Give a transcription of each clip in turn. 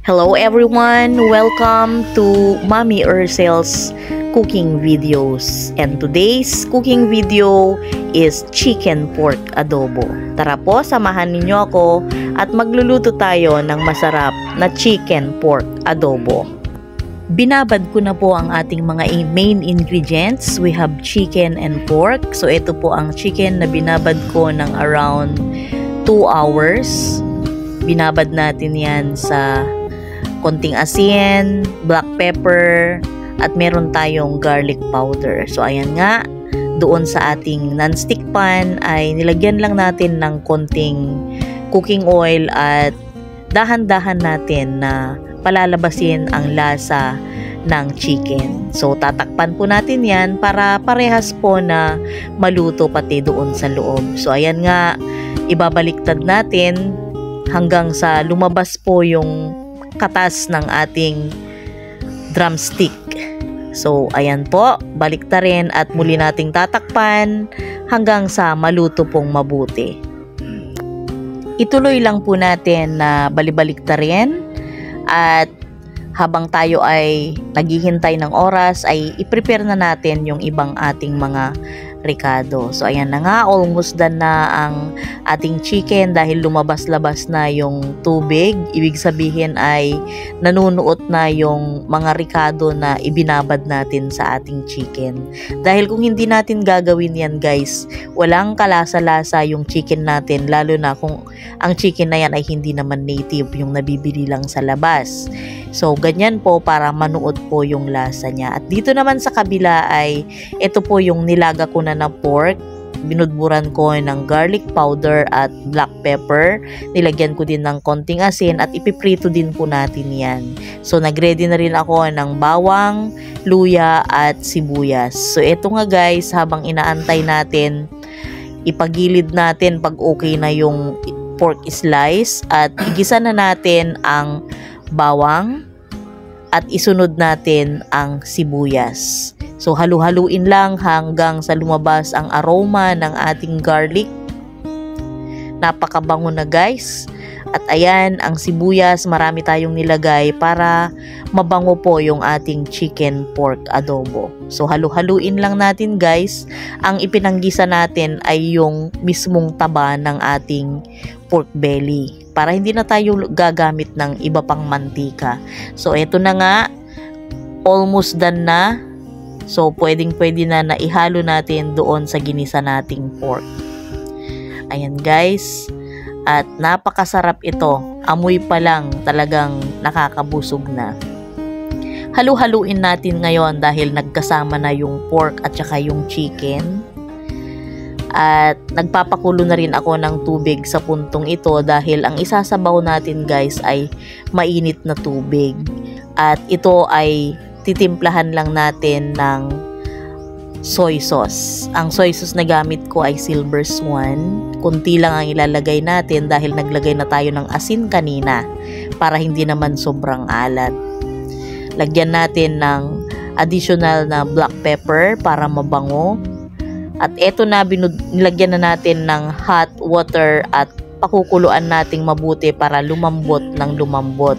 Hello everyone! Welcome to Mommy Ursel's cooking videos. And today's cooking video is chicken pork adobo. Tara po, samahan ninyo ako at magluluto tayo ng masarap na chicken pork adobo. Binabad ko na po ang ating mga main ingredients. We have chicken and pork. So ito po ang chicken na binabad ko ng around 2 hours. Binabad natin yan sa konting asin, black pepper, at meron tayong garlic powder. So ayan nga, doon sa ating non-stick pan ay nilagyan lang natin ng konting cooking oil at dahan-dahan natin na palalabasin ang lasa ng chicken. So tatakpan po natin yan para parehas po na maluto pati doon sa loob. So ayan nga, ibabaliktad natin hanggang sa lumabas po yung katas ng ating drumstick. So ayan po, baliktarin at muli nating tatakpan hanggang sa maluto pong mabuti. Ituloy lang po natin na balibaliktarin at habang tayo ay naghihintay ng oras ay i-prepare na natin yung ibang ating mga ricado. So ayan na nga, almost done na ang ating chicken dahil lumabas-labas na yung tubig. Ibig sabihin ay nanunuot na yung mga ricado na ibinabad natin sa ating chicken. Dahil kung hindi natin gagawin yan guys, walang kalasa-lasa yung chicken natin, lalo na kung ang chicken na yan ay hindi naman native, yung nabibili lang sa labas. So ganyan po para manuot po yung lasa niya. At dito naman sa kabila ay ito po yung nilaga ko na pork. Binudburan ko ng garlic powder at black pepper. Nilagyan ko din ng konting asin at ipiprito din po natin yan. So nagready na rin ako ng bawang, luya at sibuyas. So eto nga guys, habang inaantay natin, ipagilid natin pag okay na yung pork slice at igisa na natin ang bawang at isunod natin ang sibuyas. So halu-haluin lang hanggang sa lumabas ang aroma ng ating garlic. Napakabango na guys. At ayan, ang sibuyas, marami tayong nilagay para mabango po yung ating chicken pork adobo. So halu-haluin lang natin guys. Ang ipinanggisa natin ay yung mismong taba ng ating pork belly, para hindi na tayo gagamit ng iba pang mantika. So eto na nga, almost done na. So pwedeng-pwede na ihalo natin doon sa ginisa nating pork. Ayan guys, at napakasarap ito. Amoy pa lang talagang nakakabusog na. Halu-haluin natin ngayon dahil nagkasama na yung pork at saka yung chicken. At nagpapakulo na rin ako ng tubig sa puntong ito dahil ang isasabaw natin guys ay mainit na tubig. At ito ay titimplahan lang natin ng soy sauce. Ang soy sauce na gamit ko ay Silver Swan. Kunti lang ang ilalagay natin dahil naglagay na tayo ng asin kanina para hindi naman sobrang alat. Lagyan natin ng additional na black pepper para mabango. At eto na, nilagyan na natin ng hot water at pakukuluan nating mabuti para lumambot ng lumambot.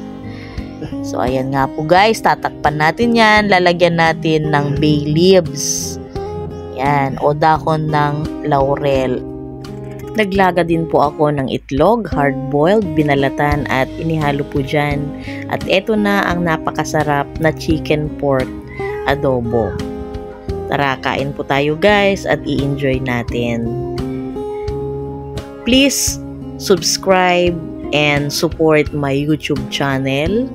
So ayan nga po guys, tatakpan natin yan. Lalagyan natin ng bay leaves. Yan, o dahon ng laurel. Naglaga din po ako ng itlog, hard-boiled, binalatan at inihalo po dyan. At eto na ang napakasarap na chicken pork adobo. Tara, kain po tayo guys at i-enjoy natin. Please subscribe and support my YouTube channel,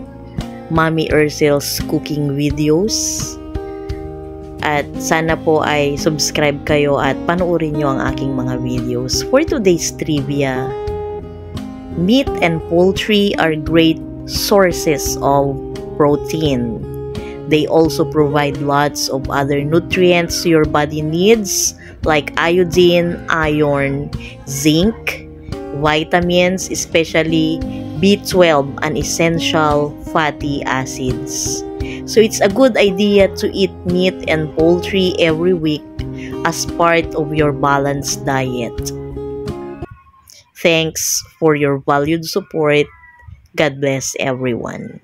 Mommy Ursel's cooking videos. At sana po ay subscribe kayo at panoorin nyo ang aking mga videos. For today's trivia, meat and poultry are great sources of protein. They also provide lots of other nutrients your body needs like iodine, iron, zinc, vitamins, especially B12 and essential fatty acids. So it's a good idea to eat meat and poultry every week as part of your balanced diet. Thanks for your valued support. God bless everyone.